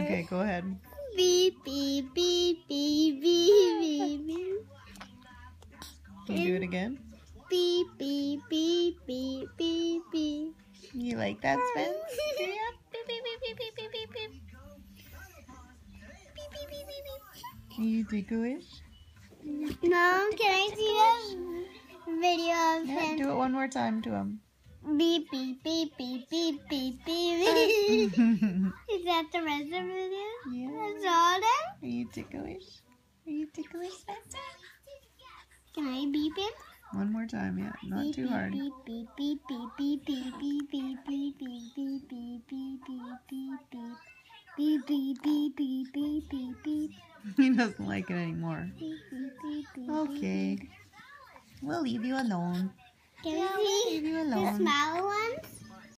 Okay, go ahead. Beep, beep, beep, beep, beep, beep, beep. Can you do it again? Beep, beep, beep, beep, beep, beep. You like that, Spence? Do you? Beep, beep, beep, beep, beep, beep, beep, beep. Beep, beep, beep, beep, beep. Can you take a wish? Mom, can I see the video of Yeah, him? do it one more time to him. Beep, beep, beep, beep, beep, beep, beep. Is that the rest of the video? Yeah. That's all then? Are you take a wish? Are you take a wish, Spencer? Can I beep him? One more time, yeah. Not Beep, too beep, hard. beep, beep, beep, beep, beep, beep, beep, beep, beep, beep, beep, beep, beep, beep, beep, beep. Beep, beep, beep, beep, beep, beep, beep. He doesn't like it anymore. Beep, beep, beep, beep, Okay. beep. We'll leave you alone. Can Yeah, we we'll see leave you the alone. smaller ones?